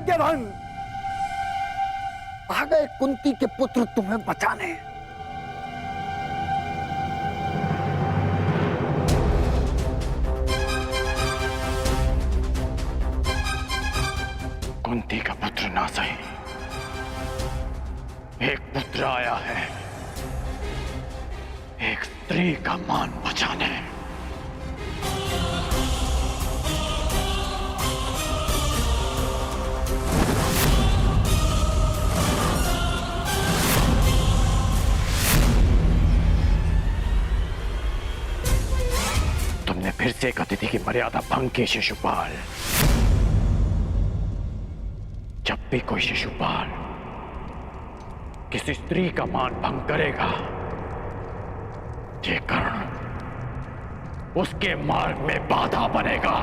यज्ञभंग। आ गए कुंती के पुत्र तुम्हें बचाने। कुंती का पुत्र ना सही, एक पुत्र आया है, एक स्त्री का मान बचाने। तुमने फिर से एक अतिथि की मर्यादा भंग की शिशुपाल। जब भी कोई शिशुपाल किसी स्त्री का मान भंग करेगा, ये कर्ण उसके मार्ग में बाधा बनेगा।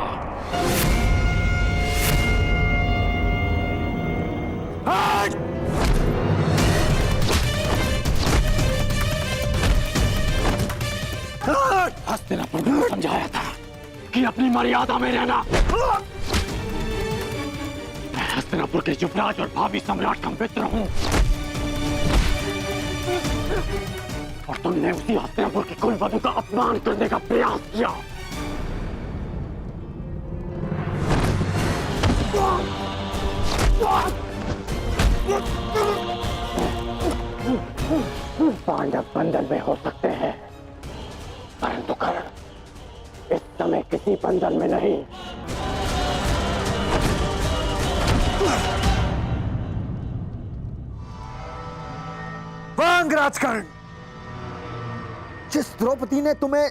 हस्तिनापुर को समझाया था कि अपनी मर्यादा में रहना। मैं हस्तिनापुर के युवराज और भावी सम्राट का मित्र हूं, और तुमने उसी हस्तिनापुर की कुलवधू का अपमान करने का प्रयास किया। पांडव बंधन में हो सकते हैं, परंतु कर्ण इस समय किसी बंधन में नहीं। वांग राजकर्ण, जिस द्रौपदी ने तुम्हें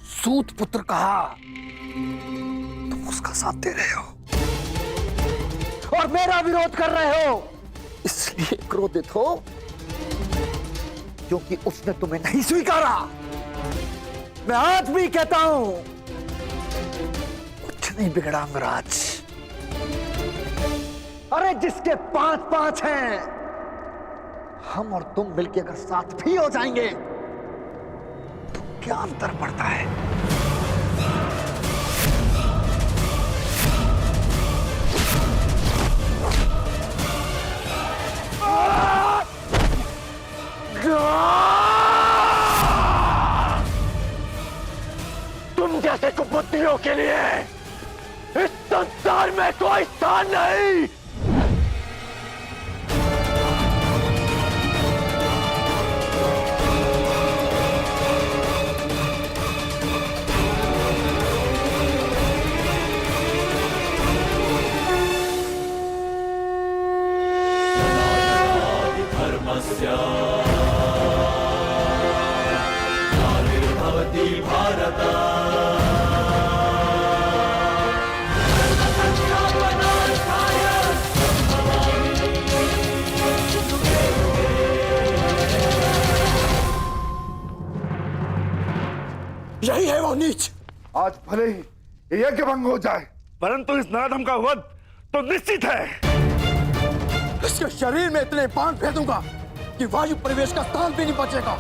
सूत पुत्र कहा, तुम उसका साथ दे रहे हो और मेरा विरोध कर रहे हो। इसलिए क्रोधित हो क्योंकि उसने तुम्हें नहीं स्वीकारा। मैं आज भी कहता हूं, कुछ नहीं बिगड़ा अंगराज। अरे जिसके 5-5 हैं, हम और तुम मिलकर अगर साथ भी हो जाएंगे तो क्या अंतर पड़ता है? तुम जैसे कुबुद्धियों के लिए इस संसार में कोई स्थान नहीं। यही है वो नीच। आज भले ही यज्ञ भंग हो जाए, परंतु इस नराधम का वध तो निश्चित है। इसके शरीर में इतने बाण फेंकूंगा कि वायु प्रवेश का स्थान भी नहीं बचेगा।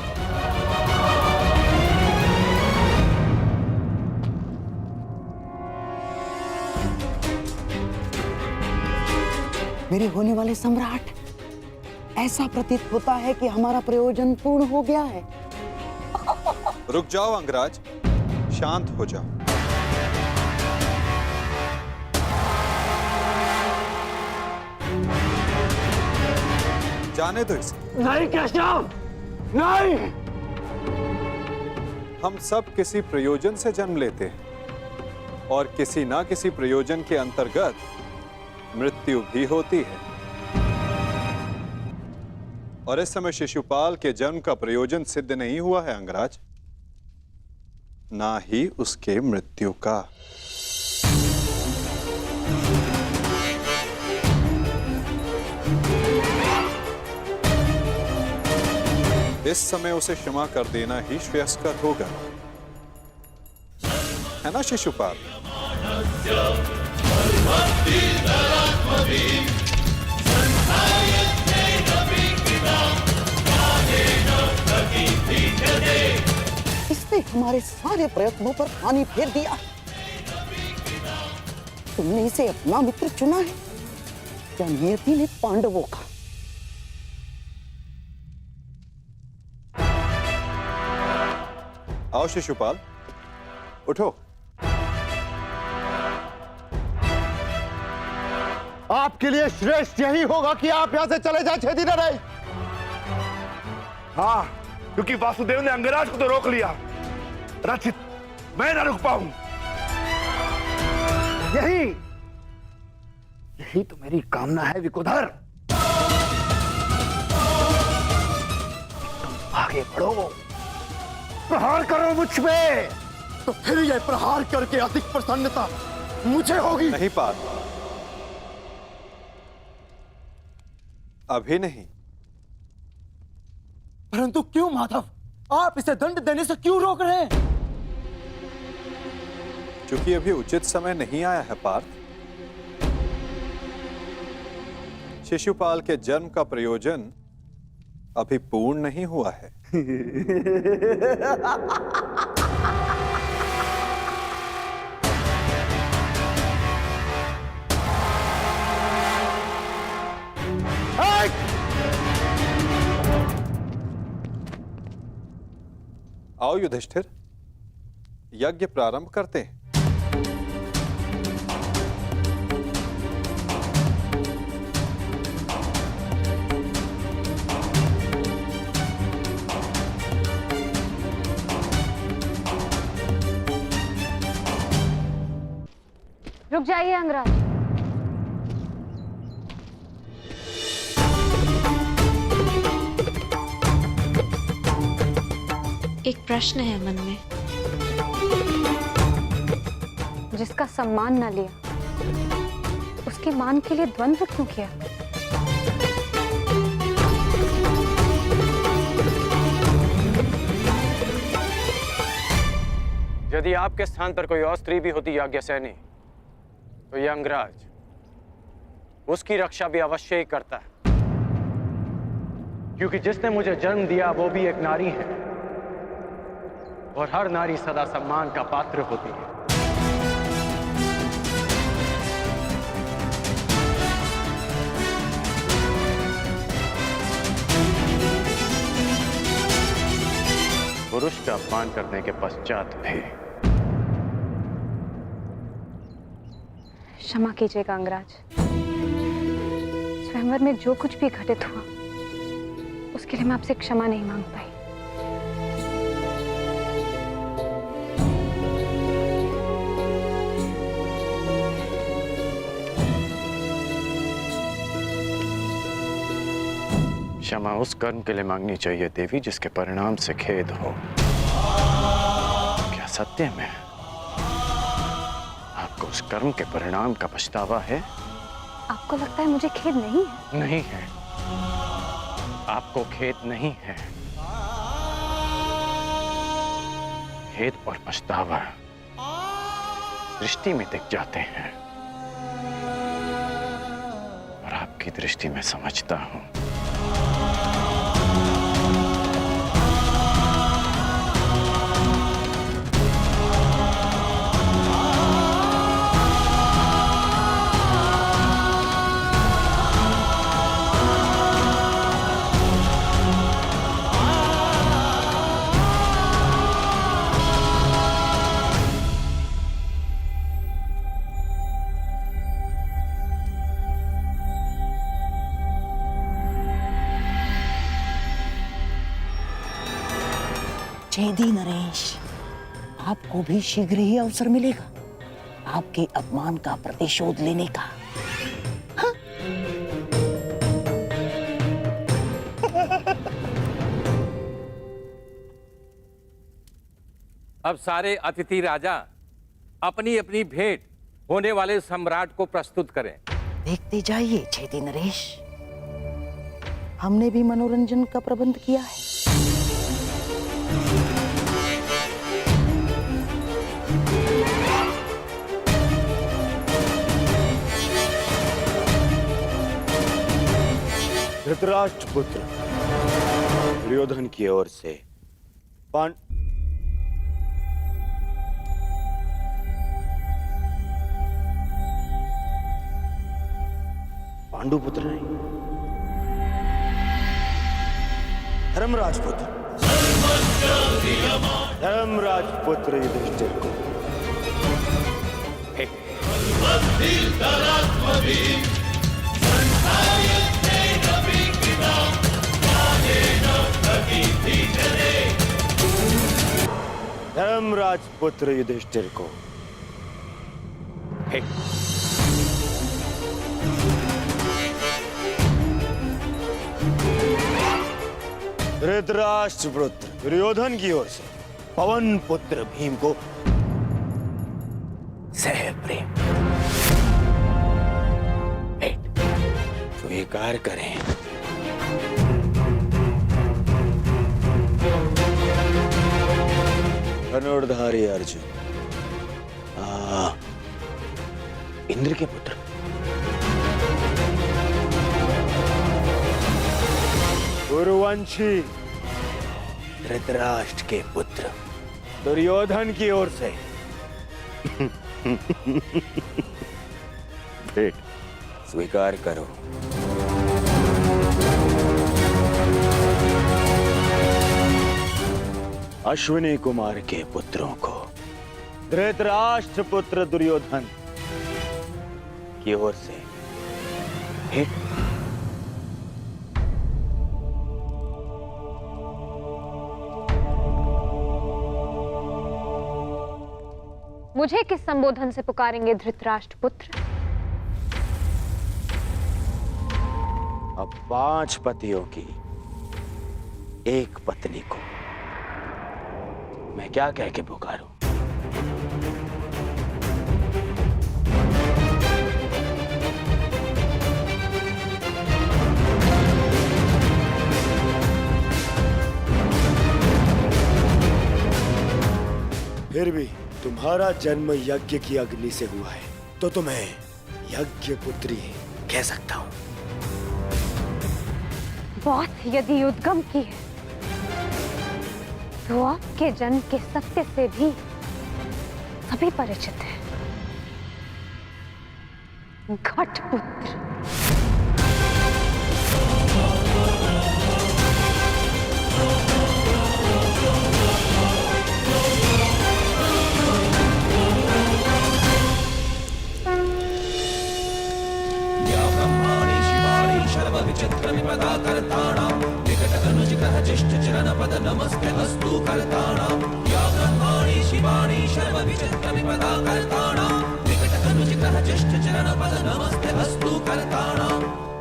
मेरे होने वाले सम्राट, ऐसा प्रतीत होता है कि हमारा प्रयोजन पूर्ण हो गया है। रुक जाओ अंगराज, शांत हो जाओ। जाने दो इसे। नहीं केशव, नहीं। हम सब किसी प्रयोजन से जन्म लेते हैं और किसी ना किसी प्रयोजन के अंतर्गत मृत्यु भी होती है। और इस समय शिशुपाल के जन्म का प्रयोजन सिद्ध नहीं हुआ है अंगराज, ना ही उसके मृत्यु का। इस समय उसे क्षमा कर देना ही श्रेयस्कर होगा, है ना शिशुपाल? इसने हमारे सारे प्रयत्नों पर पानी फेर दिया। तुमने इसे अपना मित्र चुना है, क्या नियति ने पांडवों का। आओ शिशुपाल, उठो। आपके लिए श्रेष्ठ यही होगा कि आप यहां से चले जाए छेदी नरेश। हाँ, क्योंकि वासुदेव ने अंगराज को तो रोक लिया, रचित मैं ना रुक पाऊं। यही तो मेरी कामना है विकुधर। तुम आगे बढ़ो, प्रहार करो मुझ पे। तो फिर यह प्रहार करके अधिक प्रसन्नता मुझे होगी। नहीं पार्थ, अभी नहीं। परंतु क्यों माधव, आप इसे दंड देने से क्यों रोक रहे हैं? क्योंकि अभी उचित समय नहीं आया है पार्थ। शिशुपाल के जन्म का प्रयोजन अभी पूर्ण नहीं हुआ है। आओ युधिष्ठिर, यज्ञ प्रारंभ करते हैं। रुक जाइए अंगराज। एक प्रश्न है मन में। जिसका सम्मान न लिया, उसके मान के लिए द्वंद्व क्यों किया? यदि आपके स्थान पर कोई और स्त्री भी होती याज्ञसेनी, तो यह अंगराज उसकी रक्षा भी अवश्य ही करता है, क्योंकि जिसने मुझे जन्म दिया वो भी एक नारी है, और हर नारी सदा सम्मान का पात्र होती है। पुरुष का अपमान करने के पश्चात भी। क्षमा कीजिएगा अंगराज, स्वयंवर में जो कुछ भी घटित हुआ उसके लिए मैं आपसे क्षमा नहीं मांग पाई। क्षमा उस कर्म के लिए मांगनी चाहिए देवी जिसके परिणाम से खेद हो। क्या सत्य में आपको उस कर्म के परिणाम का पछतावा है? आपको लगता है मुझे खेद नहीं है? नहीं है, आपको खेद नहीं है। खेद और पछतावा दृष्टि में दिख जाते हैं, और आपकी दृष्टि में समझता हूं। छेदी नरेश, आपको भी शीघ्र ही अवसर मिलेगा आपके अपमान का प्रतिशोध लेने का। हाँ? अब सारे अतिथि राजा अपनी अपनी भेंट होने वाले सम्राट को प्रस्तुत करें। देखते जाइए छेदी नरेश, हमने भी मनोरंजन का प्रबंध किया है। धृतराष्ट्र पुत्र दुर्योधन की ओर से पांडुपुत्र नहीं, धर्मराजपुत्र, धर्मराजपुत्र युधिष्ठिर को धर्मराजपुत्र युधिष्ठिर को धृतराष्ट्रपुत्र दुर्योधन की ओर से पवन पुत्र भीम को सह प्रेम भेंट स्वीकार करें। धनुर्धारी अर्जुन, इंद्र के पुत्र, गुरुवंशी धृतराष्ट्र के पुत्र दुर्योधन की ओर से भेंट स्वीकार करो। अश्विनी कुमार के पुत्रों को धृतराष्ट्र पुत्र दुर्योधन की ओर से भेंट। मुझे किस संबोधन से पुकारेंगे धृतराष्ट्र पुत्र? अब 5 पतियों की एक पत्नी को मैं क्या कह के पुकारूं? फिर भी तुम्हारा जन्म यज्ञ की अग्नि से हुआ है तो तुम्हें यज्ञ पुत्री कह सकता हूं। बात यदि उद्गम की है तो आपके जन्म के सत्य से भी सभी परिचित हैं। घटपुत्र।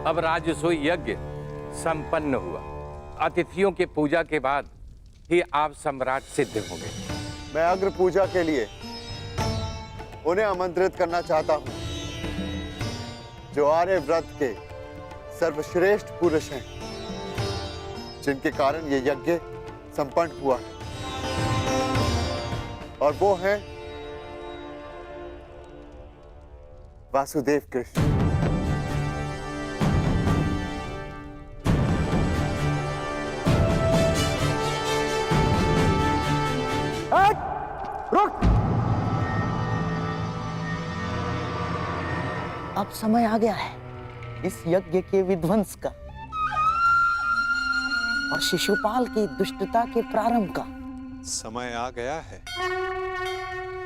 अब राजसूय यज्ञ संपन्न हुआ। अतिथियों के पूजा के बाद ही आप सम्राट सिद्ध होंगे। मैं अग्र पूजा के लिए उन्हें आमंत्रित करना चाहता हूं जो आर्य व्रत के सर्वश्रेष्ठ पुरुष हैं, जिनके कारण ये यज्ञ संपन्न हुआ है, और वो हैं वासुदेव कृष्ण। रुक! अब समय आ गया है इस यज्ञ के विध्वंस का और शिशुपाल की दुष्टता के प्रारंभ का। समय आ गया है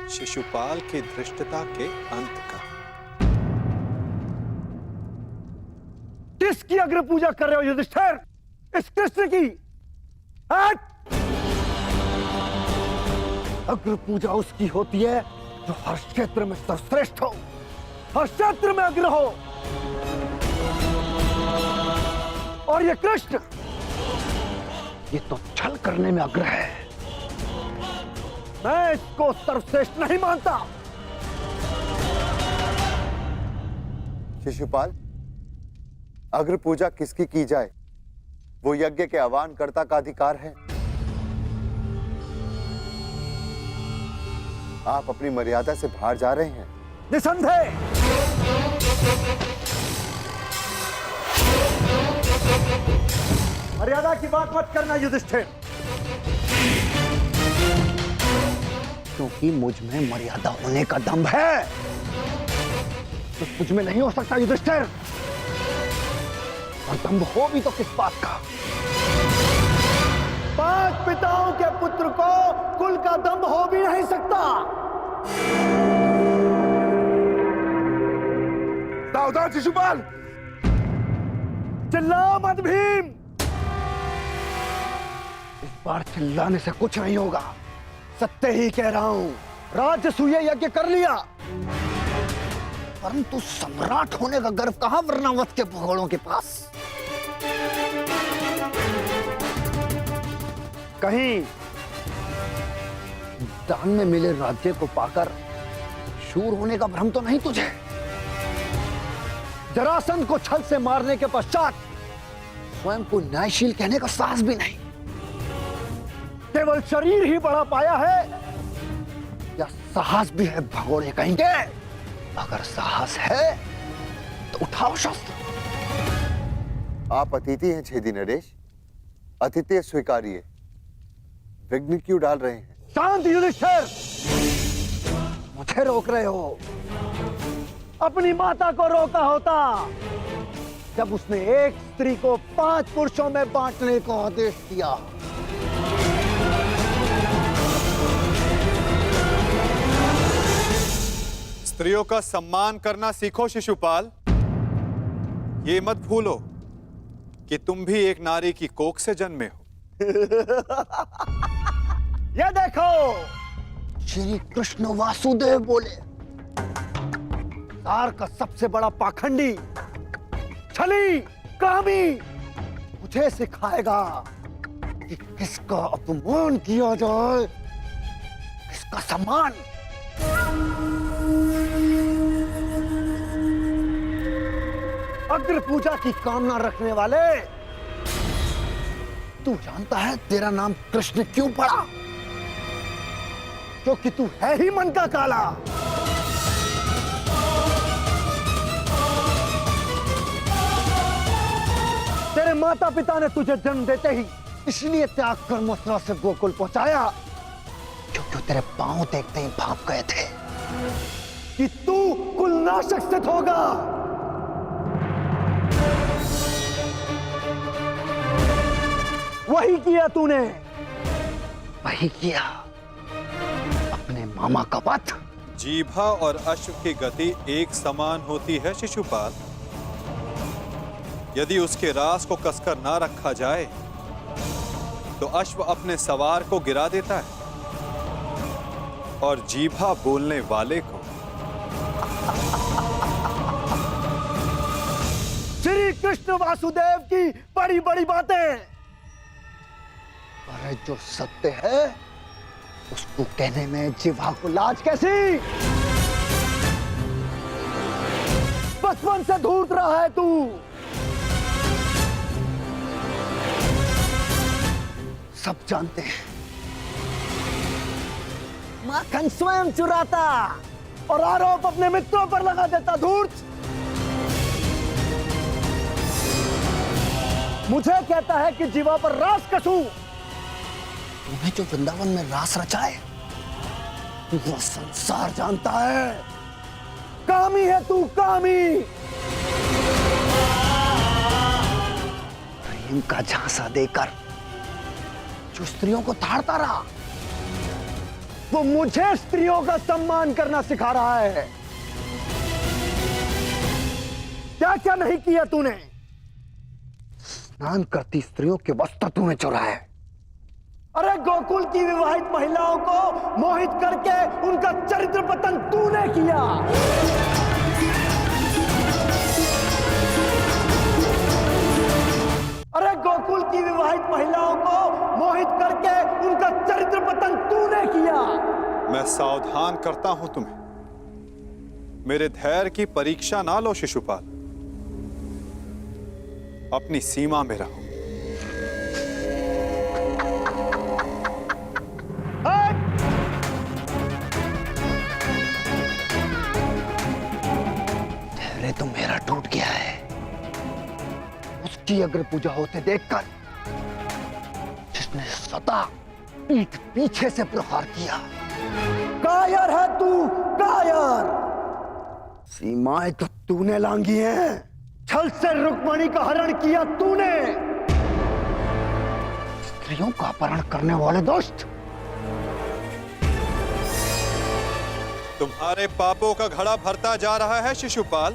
शिशुपाल की धृष्टता के अंत का। किसकी अग्र पूजा कर रहे हो युधिष्ठिर? इस कृष्ण की? अग्र पूजा उसकी होती है जो हर क्षेत्र में सर्वश्रेष्ठ हो, हर क्षेत्र में अग्र हो। और ये कृष्ण, ये तो छल करने में अग्र है। मैं इसको सर्वश्रेष्ठ नहीं मानता। शिशुपाल, अग्र पूजा किसकी की जाए वो यज्ञ के आह्वानकर्ता का अधिकार है। आप अपनी मर्यादा से बाहर जा रहे हैं। निसंदेह। मर्यादा की बात मत करना युधिष्ठिर, क्योंकि मुझ में मर्यादा होने का दम्भ है, तो मुझ में नहीं हो सकता युधिष्ठिर। और दम्भ हो भी तो किस बात का? 5 पिताओं के पुत्र को कुल का दम्भ हो भी नहीं सकता। सावधान शिशुपाल, चिल्ला मत भीम। इस बार चिल्लाने से कुछ नहीं होगा। सत्य ही कह रहा हूं। राजसूय यज्ञ कर लिया, परंतु सम्राट होने का गर्व कहां वर्णावत के भगोड़ों के पास? कहीं दान में मिले राज्य को पाकर शूर होने का भ्रम तो नहीं तुझे? जरासंध को छल से मारने के पश्चात स्वयं को न्यायशील कहने का साहस भी नहीं। केवल शरीर ही बढ़ा पाया है या साहस भी है भगोड़े कहेंगे? अगर साहस है तो उठाओ शस्त्र। आप अतिथि हैं छेदी नरेश, अतिथि स्वीकारिए। विघ्न क्यों डाल रहे हैं? शांत युधिष्ठिर, मुझे रोक रहे हो? अपनी माता को रोका होता जब उसने एक स्त्री को 5 पुरुषों में बांटने को आदेश दिया। स्त्रियों का सम्मान करना सीखो शिशुपाल। ये मत भूलो कि तुम भी एक नारी की कोख से जन्मे हो। ये देखो, श्री कृष्ण वासुदेव बोले, तार का सबसे बड़ा पाखंडी, छली, कामी मुझे सिखाएगा कि किसका अपमान किया जाए, किसका सम्मान। अग्र पूजा की कामना रखने वाले, तू जानता है तेरा नाम कृष्ण क्यों पड़ा? क्योंकि तू है ही मन का काला। तेरे माता पिता ने तुझे जन्म देते ही इसलिए त्याग कर मथुरा से गोकुल पहुंचाया क्योंकि तेरे पांव देखते ही भाप गए थे कि तू कुलनाशक सिद्ध होगा। वही किया तूने। वही किया, अपने मामा का वध। जीभा और अश्व की गति एक समान होती है शिशुपाल। यदि उसके रास को कसकर ना रखा जाए तो अश्व अपने सवार को गिरा देता है और जीभा बोलने वाले को। श्री कृष्ण वासुदेव की बड़ी बड़ी बातें। अरे जो सत्य है उसको कहने में जिह्वा को लाज कैसी? बचपन से धूत रहा है तू। सब जानते हैं। माखन स्वयं चुराता और आरोप अपने मित्रों पर लगा देता। धूर्त मुझे कहता है कि जीवा पर रास कसूं। तुम्हें जो वृंदावन में रास रचा है वो संसार जानता है। कामी है तू, कामी। प्रेम का झांसा देकर जो स्त्रियों को ताड़ता रहा वो मुझे स्त्रियों का सम्मान करना सिखा रहा है। क्या क्या नहीं किया तूने? स्नान करती स्त्रियों के वस्त्र तूने चुराए। अरे गोकुल की विवाहित महिलाओं को मोहित करके उनका चरित्र पतन तूने किया। अरे गोकुल की विवाहित महिलाओं को मोहित करके उनका चरित्र पतन तूने किया। मैं सावधान करता हूं तुम्हें, मेरे धैर्य की परीक्षा ना लो शिशुपाल। अपनी सीमा में रहो। धैर्य तो मेरा टूट गया है। उसकी अग्र पूजा होते देखकर जिसने सदा पीठ पीछे से प्रहार किया। कायर है तू, कायर। सीमाएं तो तूने लांगी हैं। छल से रुक्मणी का हरण किया तूने। स्त्रियों का अपहरण करने वाले दोस्त, तुम्हारे पापों का घड़ा भरता जा रहा है शिशुपाल,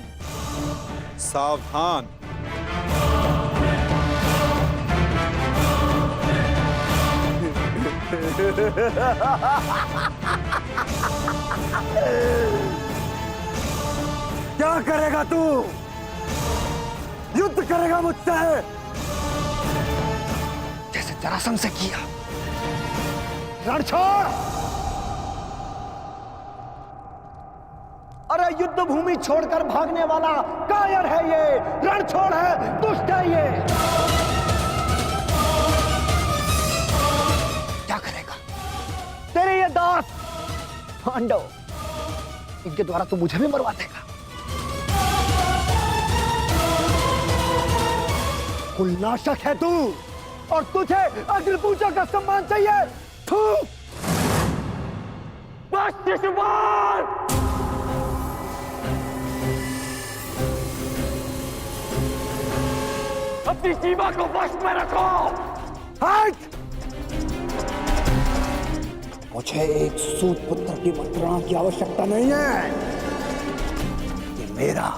सावधान। क्या करेगा तू? युद्ध करेगा मुझसे जैसे जरासंध से किया? रण छोड़। अरे युद्ध भूमि छोड़कर भागने वाला कायर है ये, रण छोड़ है, दुष्ट है ये। क्या करेगा तेरे ये दास पांडव? इनके द्वारा तो मुझे भी मरवा देगा। कुलनाशक है तू, और तुझे अग्निपूजा का सम्मान चाहिए। थू! बस शिशुपाल! अपनी सीमा को वश में रखो। हट! मुझे एक सूत पुत्र की मंत्रणा की आवश्यकता नहीं है। ये मेरा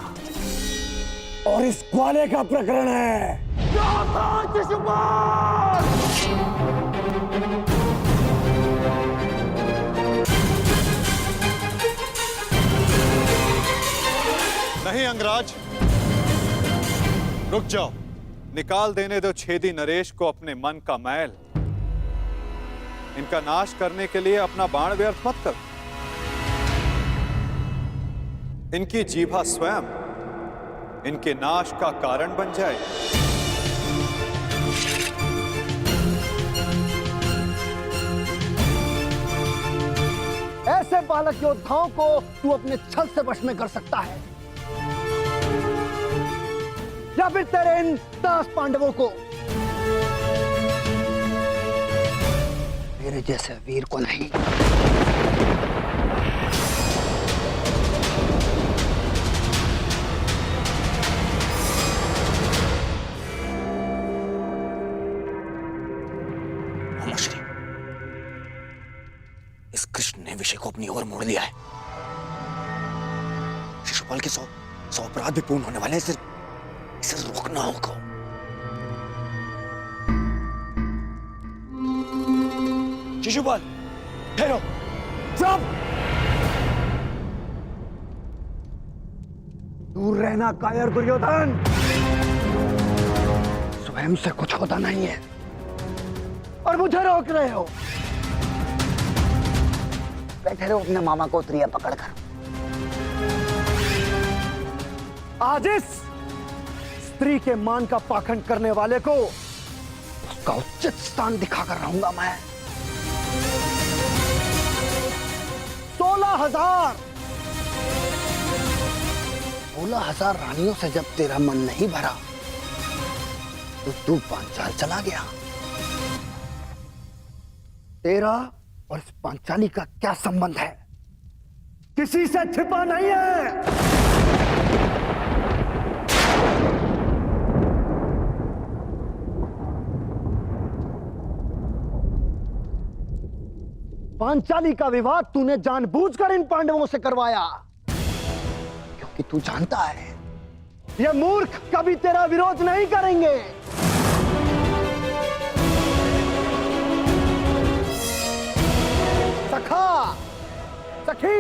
और इस ग्वाले का प्रकरण है। नहीं अंगराज, रुक जाओ। निकाल देने दो छेदी नरेश को अपने मन का मैल। इनका नाश करने के लिए अपना बाण व्यर्थ मत कर। इनकी जीभा स्वयं इनके नाश का कारण बन जाए। ऐसे बालक योद्धाओं को तू अपने छल से वश में कर सकता है, या फिर तेरे इन दास पांडवों को। मेरे जैसे वीर को नहीं। श्री, इस कृष्ण ने विषय को अपनी ओर मोड़ लिया है। शिशुपाल के 100 अपराध भी पूर्ण होने वाले हैं। इसे रोकना होगा। शिशुपाल, ठहरो। चुप! दूर रहना कायर दुर्योधन। स्वयं से कुछ होता नहीं है और मुझे रोक रहे हो। बैठे रहो अपने मामा को त्रिया पकड़कर। आज इस स्त्री के मान का पाखंड करने वाले को उसका उचित स्थान दिखाकर रहूंगा मैं। 16,000 रानियों से जब तेरा मन नहीं भरा तो तू पांचाल चला गया। तेरा और इस पांचाली का क्या संबंध है? किसी से छिपा नहीं है। पांचाली का विवाह तूने जानबूझकर इन पांडवों से करवाया, क्योंकि तू जानता है ये मूर्ख कभी तेरा विरोध नहीं करेंगे। सखा सखी,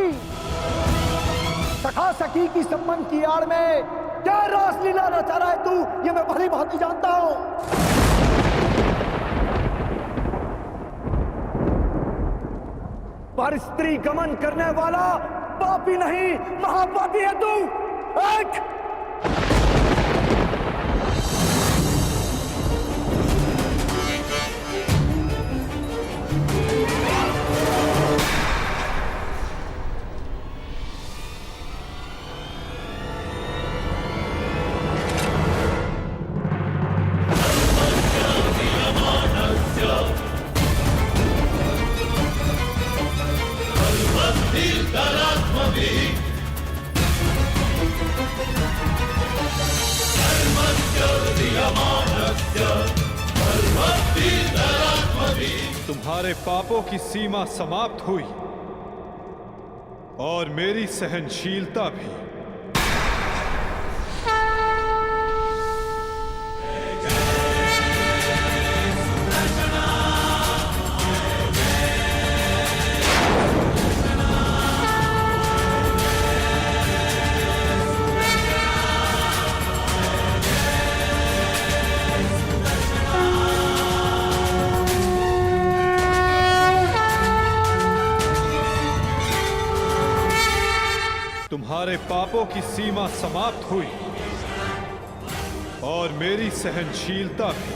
सखा सखी की संबंध की आड़ में क्या रासलीला रचा रहा है तू, ये मैं भली भांति जानता हूं। पर स्त्री गमन करने वाला पापी नहीं, महापापी है तू। एक तुम्हारे पापों की सीमा समाप्त हुई और मेरी सहनशीलता भी। तुम्हारे पापों की सीमा समाप्त हुई और मेरी सहनशीलता भी।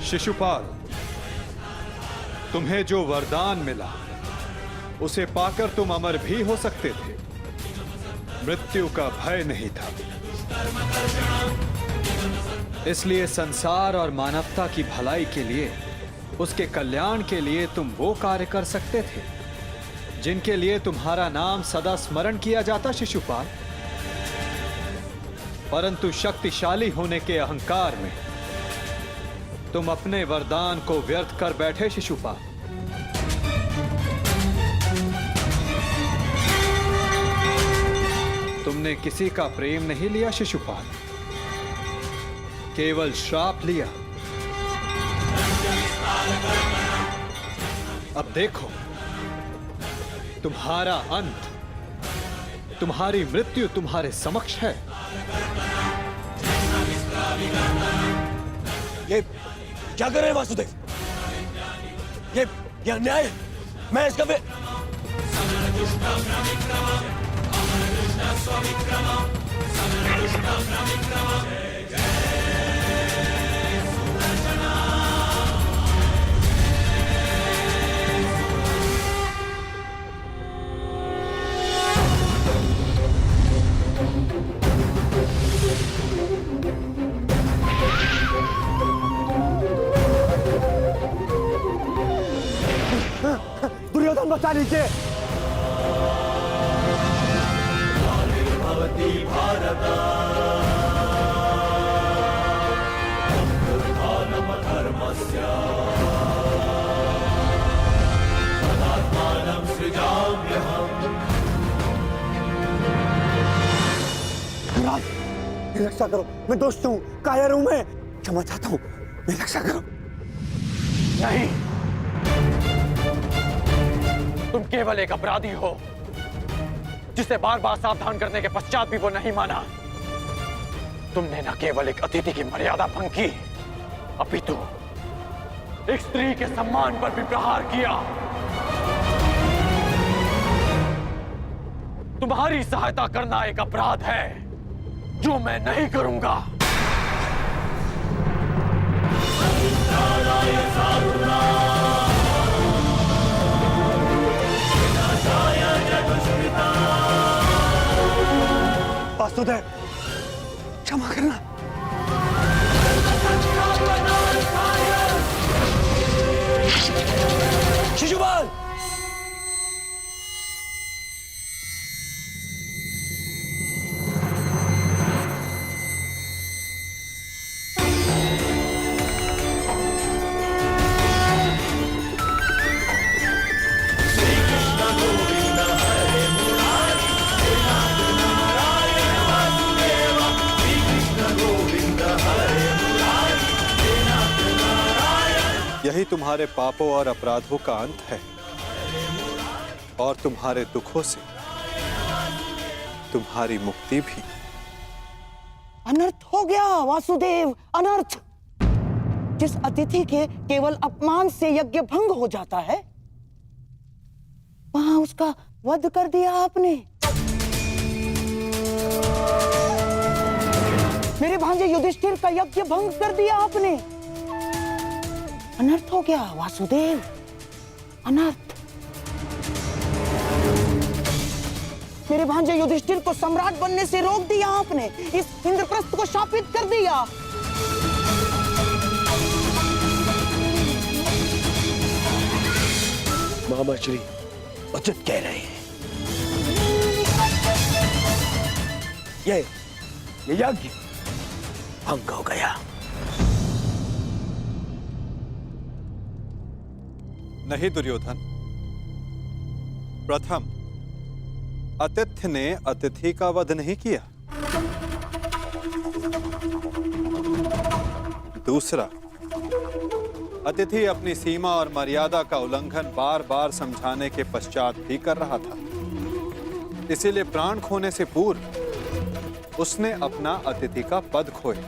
शिशुपाल, तुम्हें जो वरदान मिला उसे पाकर तुम अमर भी हो सकते थे। मृत्यु का भय नहीं था। इसलिए संसार और मानवता की भलाई के लिए, उसके कल्याण के लिए तुम वो कार्य कर सकते थे जिनके लिए तुम्हारा नाम सदा स्मरण किया जाता शिशुपाल। परंतु शक्तिशाली होने के अहंकार में तुम अपने वरदान को व्यर्थ कर बैठे शिशुपाल। तुमने किसी का प्रेम नहीं लिया शिशुपाल, केवल श्राप लिया। अब देखो, तुम्हारा अंत, तुम्हारी मृत्यु तुम्हारे समक्ष है। ये क्या कर रहे हैं वासुदेव? ये अन्याय है। मैं इसका दुर्योधन बचा लीजिए। महाराज, मेरी रक्षा करो। मैं दोस्त हूँ, कायर हूँ मैं। क्षमा चाहता हूँ, मेरी रक्षा करो। नहीं, तुम केवल एक अपराधी हो जिसे बार बार सावधान करने के पश्चात भी वो नहीं माना। तुमने न केवल एक अतिथि की मर्यादा भंग की, अपितु एक स्त्री के सम्मान पर भी प्रहार किया। तुम्हारी सहायता करना एक अपराध है जो मैं नहीं करूंगा। वासुदेव, क्षमा करना। शिशुपाल, यही तुम्हारे पापों और अपराधों का अंत है, और तुम्हारे दुखों से तुम्हारी मुक्ति भी। अनर्थ हो गया वासुदेव, अनर्थ। जिस अतिथि के केवल अपमान से यज्ञ भंग हो जाता है, वहां उसका वध कर दिया आपने। मेरे भांजे युधिष्ठिर का यज्ञ भंग कर दिया आपने। अनर्थ हो गया वासुदेव, अनर्थ। मेरे भांजे युधिष्ठिर को सम्राट बनने से रोक दिया आपने। इस इंद्रप्रस्थ को शापित कर दिया। मामा श्री उचित कह रहे हैं। ये यज्ञ भंग हो गया। नहीं दुर्योधन, प्रथम आतिथ्य ने अतिथि का वध नहीं किया। दूसरा, अतिथि अपनी सीमा और मर्यादा का उल्लंघन बार बार समझाने के पश्चात भी कर रहा था, इसीलिए प्राण खोने से पूर्व उसने अपना अतिथि का पद खोया।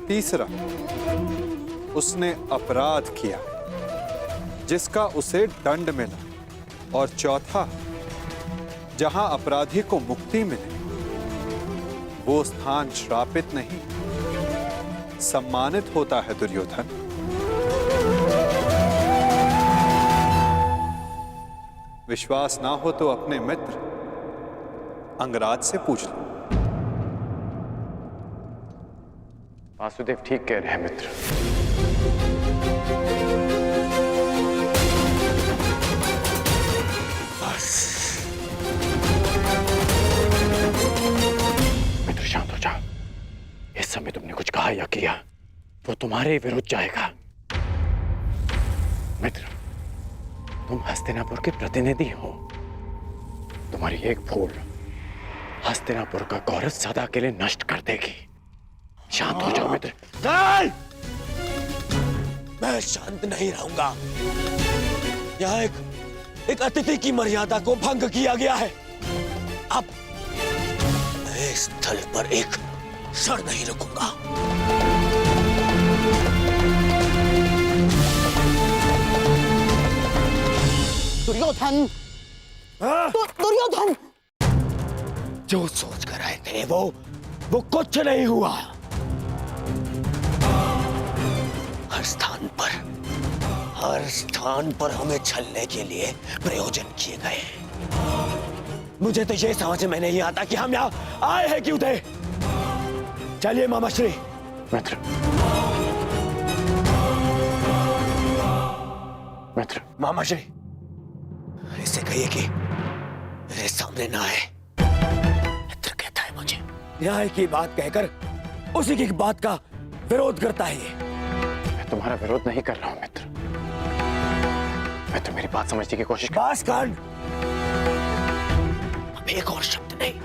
तीसरा, उसने अपराध किया जिसका उसे दंड मिला। और चौथा, जहां अपराधी को मुक्ति मिले वो स्थान श्रापित नहीं, सम्मानित होता है दुर्योधन। विश्वास ना हो तो अपने मित्र अंगराज से पूछ लो। वासुदेव ठीक कह रहे हैं मित्र। मित्र शांत हो जाओ। इस समय तुमने कुछ कहा या किया वो तुम्हारे विरुद्ध जाएगा। मित्र, तुम हस्तिनापुर के प्रतिनिधि हो। तुम्हारी एक भूल हस्तिनापुर का गौरव सदा के लिए नष्ट कर देगी। शांत हो जाओ मित्र। नहीं! मैं शांत नहीं रहूंगा। यहाँ एक अतिथि की मर्यादा को भंग किया गया है। अब मैं इस स्थल पर एक क्षण नहीं रुकूंगा। दुर्योधन, दुर्योधन, जो सोच कर आए थे वो कुछ नहीं हुआ। हर स्थान पर हमें छलने के लिए प्रयोजन किए गए। मुझे तो ये समझ में नहीं आता कि हम यहाँ आए हैं क्यों थे। चलिए मामाश्री। मित्र, मित्र, मामाश्री, इसे कहिए कि मेरे सामने ना आए। मित्र कहता है मुझे न्याय की बात कहकर उसी की बात का विरोध करता है ये। मैं तुम्हारा विरोध नहीं कर रहा हूं मित्र। मैं तो मेरी बात समझने की कोशिश कर। बस कर। अब एक और शब्द नहीं।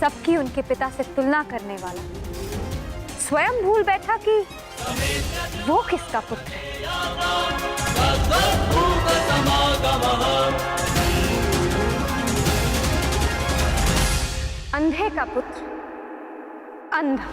सबकी उनके पिता से तुलना करने वाला स्वयं भूल बैठा कि वो किसका पुत्र है। अंधे का पुत्र अंधा।